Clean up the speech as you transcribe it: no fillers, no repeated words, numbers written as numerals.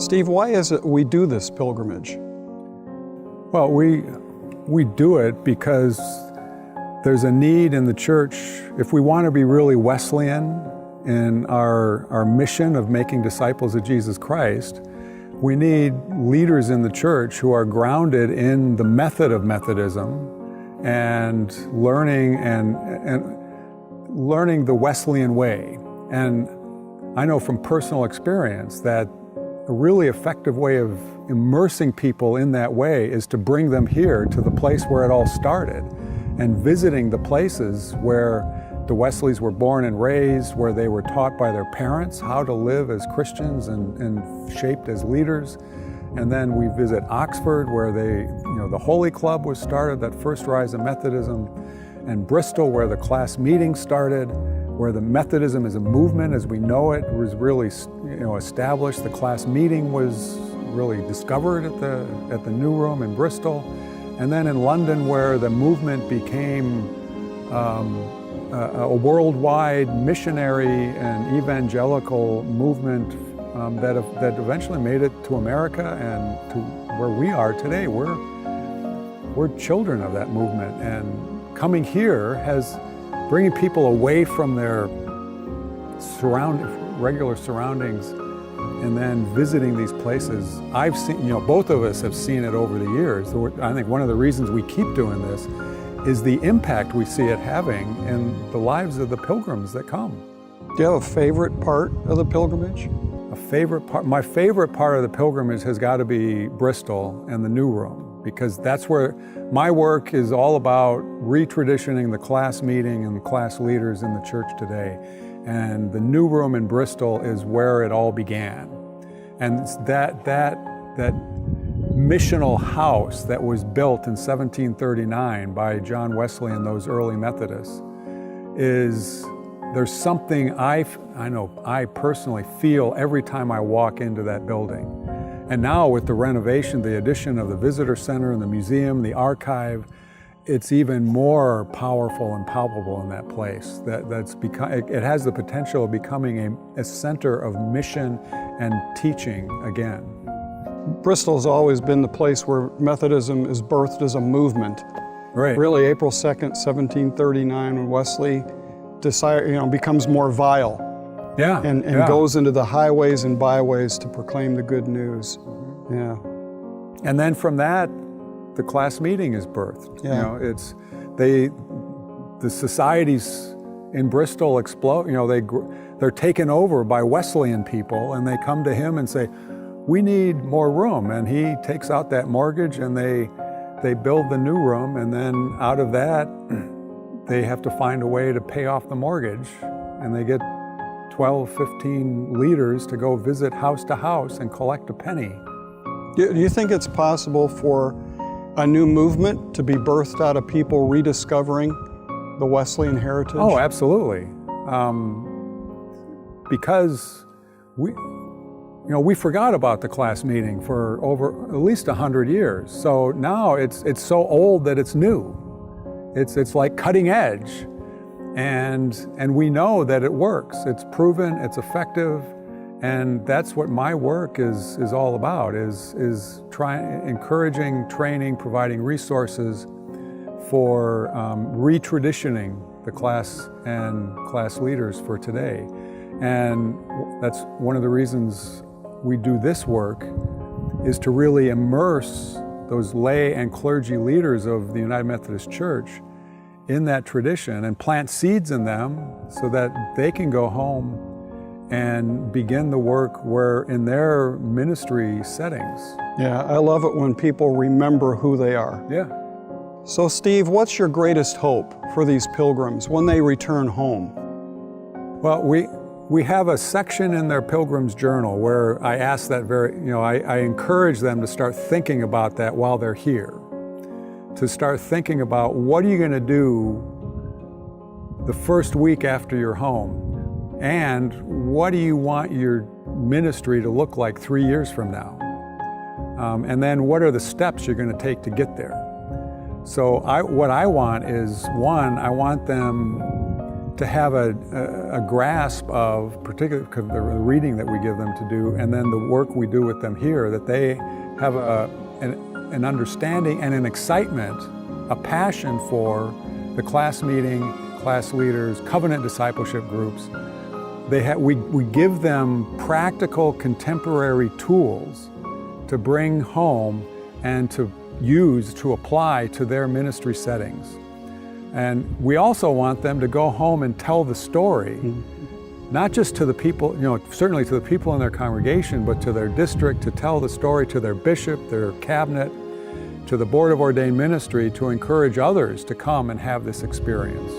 Steve, why is it we do this pilgrimage? Well, we do it because there's a need in the church. If we want to be really Wesleyan in our mission of making disciples of Jesus Christ, we need leaders in the church who are grounded in the method of Methodism and learning the Wesleyan way. And I know from personal experience that a really effective way of immersing people in that way is to bring them here to the place where it all started, and visiting the places where the Wesleys were born and raised, where they were taught by their parents how to live as Christians and shaped as leaders. And then we visit Oxford, where the Holy Club was started, that first rise of Methodism, and Bristol, where the class meeting started, where the Methodism as a movement as we know it was really established. The class meeting was really discovered at the New Room in Bristol. And then in London, where the movement became a worldwide missionary and evangelical movement that eventually made it to America and to where we are today. We're children of that movement, and coming here has bringing people away from their regular surroundings and then visiting these places. I've seen, both of us have seen it over the years. I think one of the reasons we keep doing this is the impact we see it having in the lives of the pilgrims that come. Do you have a favorite part of the pilgrimage? A favorite part? My favorite part of the pilgrimage has got to be Bristol and the New Room, because that's where my work is all about retraditioning the class meeting and the class leaders in the church today. And the New Room in Bristol is where it all began. And that missional house that was built in 1739 by John Wesley and those early Methodists there's something I personally feel every time I walk into that building. And now with the renovation, the addition of the visitor center and the museum, the archive, it's even more powerful and palpable in that place. It has the potential of becoming a center of mission and teaching again. Bristol's always been the place where Methodism is birthed as a movement. Right. Really, April 2nd, 1739, when Wesley becomes more vile. Yeah. And goes into the highways and byways to proclaim the good news. Yeah. And then from that, the class meeting is birthed. Yeah. The societies in Bristol explode. They're taken over by Wesleyan people, and they come to him and say, "We need more room." And he takes out that mortgage, and they build the New Room, and then out of that, they have to find a way to pay off the mortgage, and they get 12, 15 leaders to go visit house to house and collect a penny. Do you think it's possible for a new movement to be birthed out of people rediscovering the Wesleyan heritage? Oh, absolutely. Because we forgot about the class meeting for over at least 100 years. So now it's so old that it's new. It's like cutting edge. And we know that it works. It's proven, it's effective. And that's what my work is all about, is encouraging, training, providing resources for retraditioning the class and class leaders for today. And that's one of the reasons we do this work, is to really immerse those lay and clergy leaders of the United Methodist Church in that tradition and plant seeds in them so that they can go home and begin the work in their ministry settings. Yeah, I love it when people remember who they are. Yeah. So Steve, what's your greatest hope for these pilgrims when they return home? Well, we have a section in their Pilgrim's Journal where I ask that I encourage them to start thinking about that while they're here. To start thinking about, what are you going to do the first week after you're home? And what do you want your ministry to look like 3 years from now? And then what are the steps you're going to take to get there? So what I want is, one, I want them to have a grasp of, particularly the reading that we give them to do, and then the work we do with them here, that they have an understanding and an excitement, a passion for the class meeting, class leaders, covenant discipleship groups. We give them practical contemporary tools to bring home and to use, to apply to their ministry settings. And we also want them to go home and tell the story, not just to the people, certainly to the people in their congregation, but to their district, to tell the story to their bishop, their cabinet, to the Board of Ordained Ministry, to encourage others to come and have this experience.